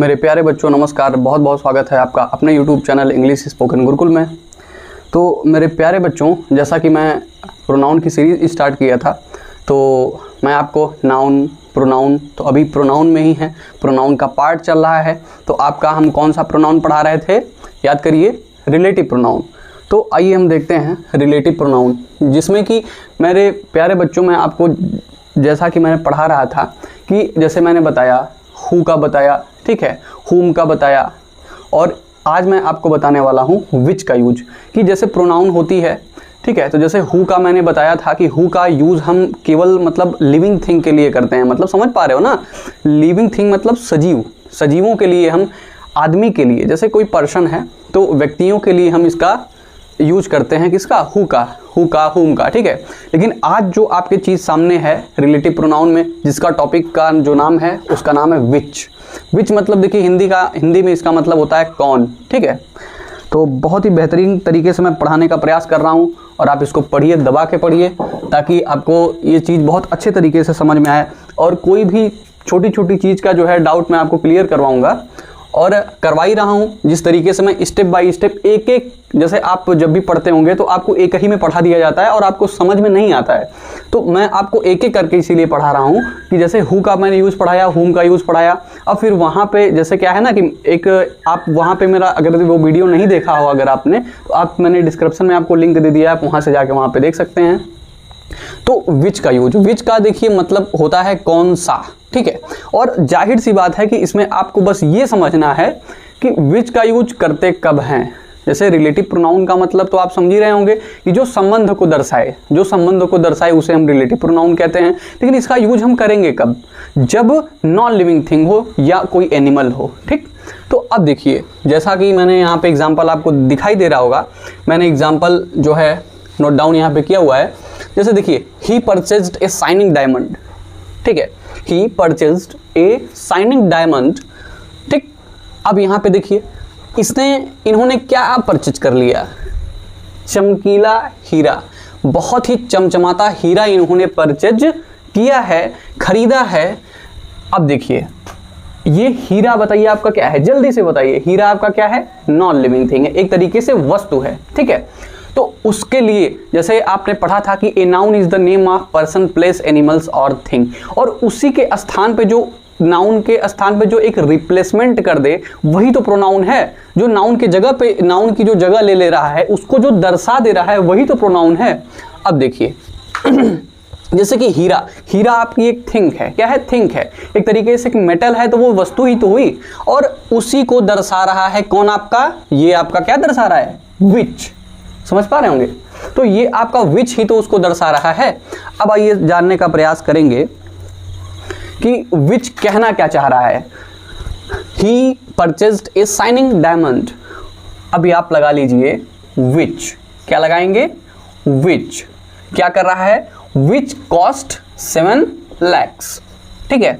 मेरे प्यारे बच्चों नमस्कार, बहुत बहुत स्वागत है आपका अपने YouTube channel English spoken Gurukul में। तो मेरे प्यारे बच्चों, जैसा कि मैं प्रोनाउन की सीरीज़ स्टार्ट किया था, तो मैं आपको नाउन प्रोनाउन, तो अभी प्रोनाउन में ही है, प्रोनाउन का पार्ट चल रहा है। तो आपका हम कौन सा प्रोनाउन पढ़ा रहे थे, याद करिए, रिलेटिव प्रोनाउन। तो आइए हम देखते हैं रिलेटिव प्रोनाउन, जिसमें कि मेरे प्यारे बच्चों में आपको जैसा कि मैंने पढ़ा रहा था कि जैसे मैंने बताया हु का बताया, ठीक है, हुम का बताया, और आज मैं आपको बताने वाला हूँ विच का यूज, कि जैसे प्रोनाउन होती है, ठीक है। तो जैसे हु का मैंने बताया था कि हु का यूज़ हम केवल मतलब लिविंग थिंग के लिए करते हैं, मतलब समझ पा रहे हो ना, लिविंग थिंग मतलब सजीव, सजीवों के लिए, हम आदमी के लिए, जैसे कोई पर्सन है तो व्यक्तियों के लिए हम इसका यूज करते हैं, किसका, हु का, हुम का, ठीक है। लेकिन आज जो आपके चीज़ सामने है रिलेटिव प्रोनाउन में, जिसका टॉपिक का जो नाम है उसका नाम है विच। विच मतलब देखिए हिंदी में इसका मतलब होता है कौन, ठीक है। तो बहुत ही बेहतरीन तरीके से मैं पढ़ाने का प्रयास कर रहा हूँ और आप इसको पढ़िए, दबा के पढ़िए, ताकि आपको ये चीज़ बहुत अच्छे तरीके से समझ में आए और कोई भी छोटी छोटी चीज़ का जो है डाउट मैं आपको क्लियर करवाऊँगा और करवा ही रहा हूँ। जिस तरीके से मैं स्टेप बाय स्टेप एक एक, जैसे आप जब भी पढ़ते होंगे तो आपको एक ही में पढ़ा दिया जाता है और आपको समझ में नहीं आता है, तो मैं आपको एक एक करके इसीलिए पढ़ा रहा हूँ कि जैसे हु का मैंने यूज़ पढ़ाया, हुम का यूज़ पढ़ाया, अब फिर वहाँ पे जैसे क्या है ना कि एक आप वहाँ पे मेरा अगर वो वीडियो नहीं देखा हो अगर आपने, तो आप मैंने डिस्क्रिप्शन में आपको लिंक दे दिया, आप वहाँ से जाके वहाँ पर देख सकते हैं। तो विच का यूज, विच का देखिए मतलब होता है कौन सा, ठीक है। और जाहिर सी बात है कि इसमें आपको बस ये समझना है कि विच का यूज करते कब हैं। जैसे रिलेटिव प्रोनाउन का मतलब तो आप समझ ही रहे होंगे कि जो संबंध को दर्शाए, जो संबंध को दर्शाए उसे हम रिलेटिव प्रोनाउन कहते हैं। लेकिन इसका यूज हम करेंगे कब, जब नॉन लिविंग थिंग हो या कोई एनिमल हो, ठीक। तो अब देखिए, जैसा कि मैंने यहाँ पे एग्जाम्पल आपको दिखाई दे रहा होगा, मैंने एग्जाम्पल जो है नोट डाउन यहाँ पे किया हुआ है। जैसे देखिए, ही परचेज्ड ए शाइनिंग डायमंड, ठीक है, ही परचेज्ड ए शाइनिंग डायमंड, ठीक। अब यहाँ पे देखिए, इन्होंने क्या परचेज कर लिया, चमकीला हीरा, बहुत ही चमचमाता हीरा इन्होंने परचेज किया है, खरीदा है। अब देखिए, ये हीरा बताइए आपका क्या है, जल्दी से बताइए, हीरा आपका क्या है, नॉन लिविंग थिंग है, एक तरीके से वस्तु है, ठीक है। तो उसके लिए जैसे आपने पढ़ा था कि a noun is the name of person, place, animals और थिंग, और उसी के स्थान पे जो नाउन के स्थान पे जो एक रिप्लेसमेंट कर दे वही तो प्रोनाउन है। जो नाउन के जगह पे, नाउन की जो जगह ले रहा है उसको जो दर्शा दे रहा है वही तो प्रोनाउन है। अब देखिए जैसे कि हीरा, हीरा आपकी एक थिंग है, क्या है, थिंग है, एक तरीके से मेटल है, तो वो वस्तु ही तो हुई, और उसी को दर्शा रहा है कौन, आपका, ये आपका क्या दर्शा रहा है, विच, समझ पा रहे होंगे। तो ये आपका विच ही तो उसको दर्शा रहा है। अब आइए जानने का प्रयास करेंगे कि विच कहना क्या चाह रहा है। ही परचेज्ड ए शाइनिंग डायमंड, अभी आप लगा लीजिए विच, क्या लगाएंगे, विच क्या कर रहा है, विच कॉस्ट 7 lakhs, ठीक है।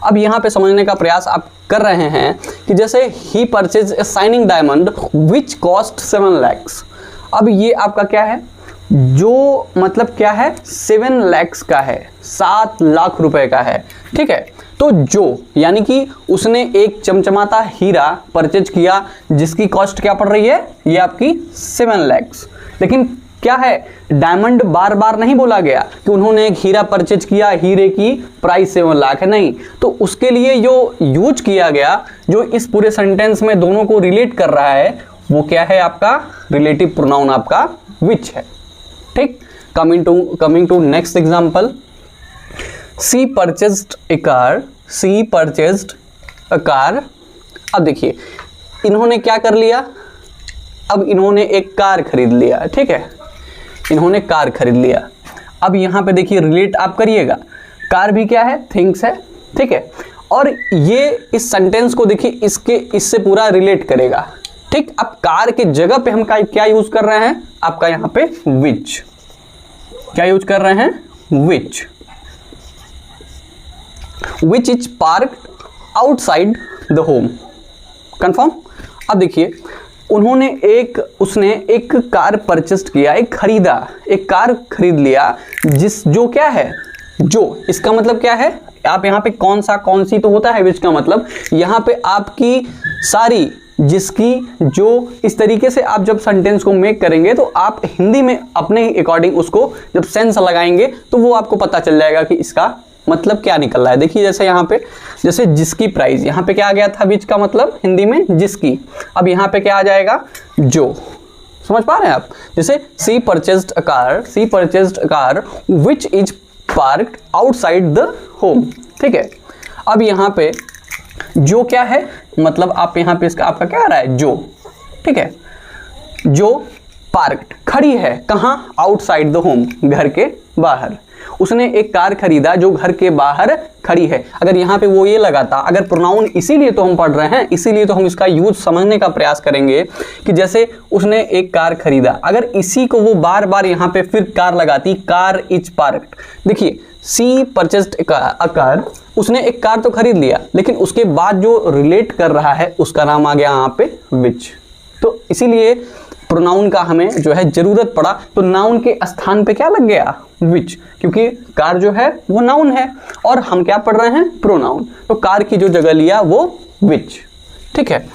अब यहाँ पे समझने का प्रयास आप कर रहे हैं कि जैसे ही purchase a shining diamond which cost 7 lakhs, अब ये आपका क्या है, जो मतलब क्या है, 7 lakhs का है, 7 लाख रुपए का है, ठीक है। तो जो यानी कि उसने एक चमचमाता हीरा परचेज किया जिसकी कॉस्ट क्या पड़ रही है, ये आपकी 7 lakhs। लेकिन क्या है, डायमंड बार बार नहीं बोला गया कि उन्होंने एक हीरा परचेज किया, हीरे की प्राइस 7 लाख है, नहीं। तो उसके लिए जो यूज किया गया, जो इस पूरे सेंटेंस में दोनों को रिलेट कर रहा है, वो क्या है, आपका रिलेटिव प्रोनाउन आपका विच है, ठीक। Coming to next example, she purchased a car, she purchased a car. अब देखिए, इन्होंने क्या कर लिया, अब इन्होंने एक कार खरीद लिया, ठीक है, इन्होंने कार खरीद लिया। अब यहाँ पे देखिए रिलेट आप करिएगा, कार भी क्या है, थिंग्स है, ठीक है, और ये इस सेंटेंस को देखिए इससे पूरा रिलेट करेगा, ठीक। अब कार के जगह पे हम क्या यूज कर रहे हैं, आपका यहाँ पे विच, क्या यूज कर रहे हैं, which, which is parked outside the home, confirm. अब देखिए, उसने एक कार परचेस्ट किया, एक कार खरीद लिया, जो क्या है, जो, इसका मतलब क्या है, आप यहाँ पे कौन सा कौन सी तो होता है विच का मतलब, यहाँ पे आपकी सारी, जिसकी, जो, इस तरीके से आप जब सेंटेंस को मेक करेंगे तो आप हिंदी में अपने अकॉर्डिंग उसको जब सेंस लगाएंगे तो वो आपको पता चल जाएगा कि इसका मतलब क्या निकल रहा है। देखिए जैसे यहाँ पे, जैसे जिसकी प्राइस, यहाँ पे क्या आ गया था, विच का मतलब हिंदी में जिसकी, अब यहाँ पे क्या आ जाएगा, जो। समझ पा रहे हैं आप? जैसे she purchased a car which is parked outside the home. ठीक है, अब यहाँ पे जो क्या है, मतलब आप यहाँ पे इसका आपका क्या आ रहा है, जो। ठीक है, जो पार्क्ड, खड़ी है, कहाँ, आउटसाइड द होम, घर के बाहर। उसने एक कार खरीदा जो घर के बाहर खड़ी है। अगर यहाँ पे वो ये लगाता, अगर प्रोनाउन, इसीलिए तो हम पढ़ रहे हैं, इसीलिए तो हम इसका यूज समझने का प्रयास करेंगे कि जैसे उसने एक कार खरीदा, अगर इसी को वो बार बार यहाँ पे फिर कार लगाती, कार इज पार्क्ड। देखिए सी परचेज्ड अ कार, उसने एक कार तो खरीद लिया, लेकिन उसके बाद जो रिलेट कर रहा है उसका नाम आ गया यहाँ पे विच। तो इसीलिए प्रोनाउन का हमें जो है जरूरत पड़ा, तो नाउन के स्थान पे क्या लग गया, विच, क्योंकि कार जो है वो नाउन है और हम क्या पढ़ रहे हैं, प्रोनाउन, तो कार की जो जगह लिया वो विच। ठीक है,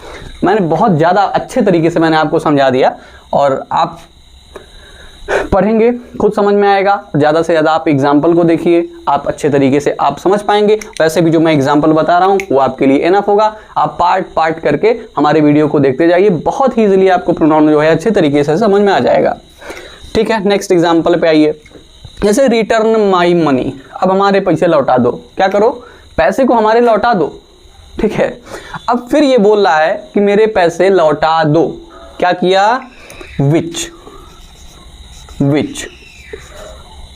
मैंने बहुत ज़्यादा अच्छे तरीके से मैंने आपको समझा दिया और आप पढ़ेंगे खुद समझ में आएगा। ज़्यादा से ज़्यादा आप एग्जाम्पल को देखिए, आप अच्छे तरीके से आप समझ पाएंगे। वैसे भी जो मैं एग्जाम्पल बता रहा हूँ वो आपके लिए इनफ होगा। आप पार्ट पार्ट करके हमारे वीडियो को देखते जाइए, बहुत ही ईजिली आपको प्रोनाउन जो है अच्छे तरीके से समझ में आ जाएगा। ठीक है, नेक्स्ट एग्जाम्पल पे आइए। जैसे रिटर्न माई मनी, अब हमारे पैसे लौटा दो। क्या करो, पैसे को हमारे लौटा दो। ठीक है, अब फिर ये बोल रहा है कि मेरे पैसे लौटा दो। क्या किया, विच। विच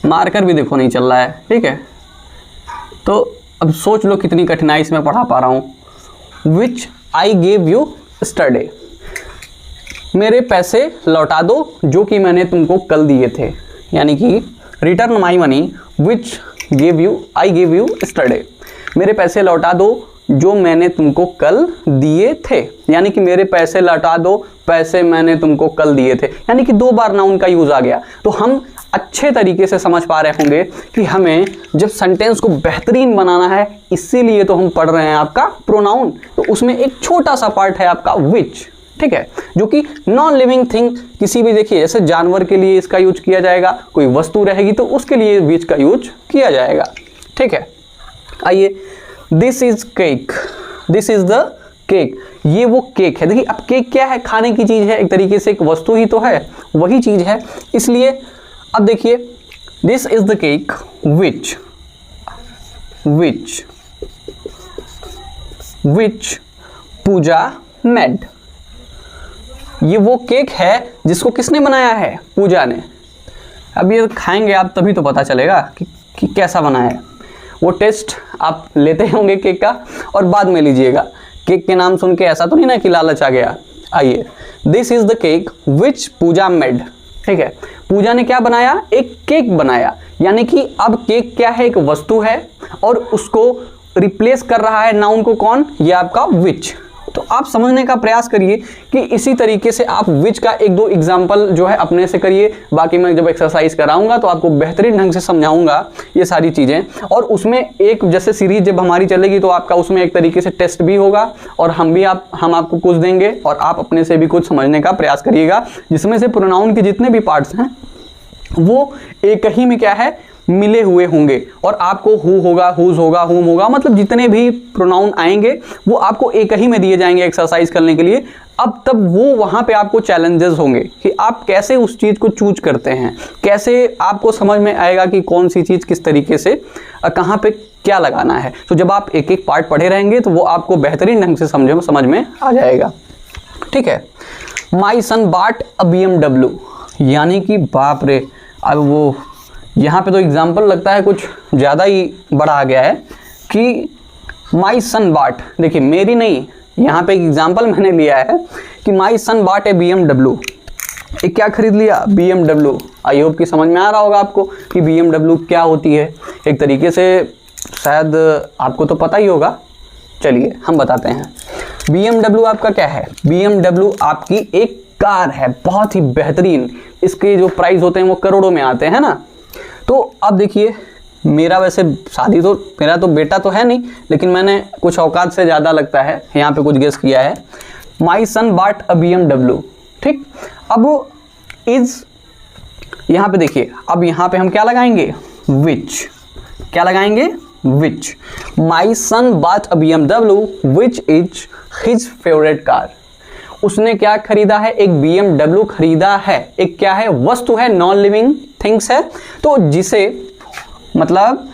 मार्कर भी देखो नहीं चल रहा है। ठीक है, तो अब सोच लो कितनी कठिनाई से मैं पढ़ा पा रहा हूं। विच आई गेव यू स्टरडे, मेरे पैसे लौटा दो जो कि मैंने तुमको कल दिए थे। यानी कि return my money which give you I give you yesterday, मेरे पैसे लौटा दो जो मैंने तुमको कल दिए थे। यानी कि मेरे पैसे लौटा दो, पैसे मैंने तुमको कल दिए थे, यानी कि दो बार नाउन का यूज आ गया। तो हम अच्छे तरीके से समझ पा रहे होंगे कि हमें जब सेंटेंस को बेहतरीन बनाना है, इसीलिए तो हम पढ़ रहे हैं आपका प्रोनाउन। तो उसमें एक छोटा सा पार्ट है आपका विच। ठीक है, जो कि नॉन लिविंग थिंग, किसी भी, देखिए जैसे जानवर के लिए इसका यूज किया जाएगा, कोई वस्तु रहेगी तो उसके लिए विच का यूज किया जाएगा। ठीक है, आइए, this is cake, this is the cake, ये वो केक है। देखिए अब केक क्या है, खाने की चीज है, एक तरीके से एक वस्तु ही तो है, वही चीज है। इसलिए अब देखिए, this is the cake which which which Pooja made, ये वो केक है जिसको किसने बनाया है, पूजा ने। अब ये खाएंगे आप तभी तो पता चलेगा कि कैसा बना है। वो टेस्ट आप लेते होंगे केक का और बाद में लीजिएगा। केक के नाम सुन के ऐसा तो नहीं ना कि लालच आ गया। आइए, this is the cake which Pooja made. ठीक है, पूजा ने क्या बनाया, एक केक बनाया। यानी कि अब केक क्या है, एक वस्तु है और उसको रिप्लेस कर रहा है नाउन को कौन, ये आपका विच। तो आप समझने का प्रयास करिए कि इसी तरीके से आप विच का एक दो एग्जाम्पल जो है अपने से करिए। बाकी मैं जब एक्सरसाइज कराऊंगा तो आपको बेहतरीन ढंग से समझाऊंगा ये सारी चीज़ें। और उसमें एक जैसे सीरीज जब हमारी चलेगी तो आपका उसमें एक तरीके से टेस्ट भी होगा और हम आपको कुछ देंगे और आप अपने से भी कुछ समझने का प्रयास करिएगा, जिसमें से प्रोनाउन के जितने भी पार्ट्स हैं वो एक ही में क्या है, मिले हुए होंगे। और आपको हु होगा, हुज होगा, हुम होगा, मतलब जितने भी प्रोनाउन आएंगे वो आपको एक ही में दिए जाएंगे एक्सरसाइज करने के लिए। अब तब वो वहाँ पे आपको चैलेंजेस होंगे कि आप कैसे उस चीज़ को चूज करते हैं, कैसे आपको समझ में आएगा कि कौन सी चीज़ किस तरीके से कहाँ पे क्या लगाना है। तो जब आप एक एक पार्ट पढ़े रहेंगे तो वो आपको बेहतरीन ढंग से समझ में आ जाएगा। ठीक है, माई सन बाट अ BMW, यानी कि बाप रे, अब वो यहाँ पे तो एग्जाम्पल लगता है कुछ ज़्यादा ही बड़ा आ गया है कि माई सन बाट। देखिए मेरी नहीं, यहाँ पे एग्जाम्पल मैंने लिया है कि माई सन बाट ए BMW, एक क्या खरीद लिया, BMW। आई होप कि समझ में आ रहा होगा आपको कि BMW क्या होती है। एक तरीके से शायद आपको तो पता ही होगा, चलिए हम बताते हैं। BMW आपका क्या है, BMW आपकी एक कार है, बहुत ही बेहतरीन। इसके जो प्राइस होते हैं वो करोड़ों में आते हैं ना। तो अब देखिए मेरा वैसे शादी तो, मेरा तो बेटा तो है नहीं, लेकिन मैंने कुछ औकात से ज़्यादा लगता है यहाँ पे कुछ गेस किया है। माई सन बॉट अ BMW। ठीक, अब इज, यहाँ पे देखिए, अब यहाँ पे हम क्या लगाएंगे, विच। क्या लगाएंगे, which. My son bought a BMW which is his favourite car. उसने क्या खरीदा है, एक BMW खरीदा है। एक क्या है, वस्तु है, नॉन लिविंग थिंग्स है, तो जिसे, मतलब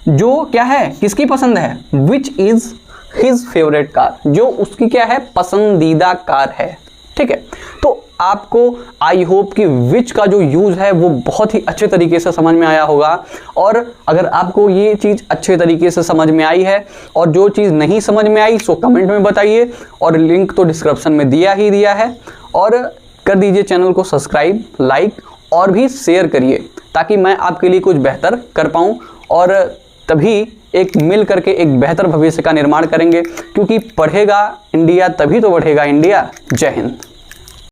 जो क्या है, किसकी पसंद है, विच इज हिज फेवरेट कार, जो उसकी क्या है, पसंदीदा कार है। ठीक है, तो आपको आई होप कि विच का जो यूज है वो बहुत ही अच्छे तरीके से समझ में आया होगा। और अगर आपको ये चीज अच्छे तरीके से समझ में आई है और जो चीज नहीं समझ में आई सो कमेंट में बताइए, और लिंक तो डिस्क्रिप्शन में दिया ही दिया है। और कर दीजिए चैनल को सब्सक्राइब, लाइक और भी शेयर करिए, ताकि मैं आपके लिए कुछ बेहतर कर पाऊँ, और तभी एक मिल करके एक बेहतर भविष्य का निर्माण करेंगे, क्योंकि पढ़ेगा इंडिया तभी तो बढ़ेगा इंडिया। जय हिंद।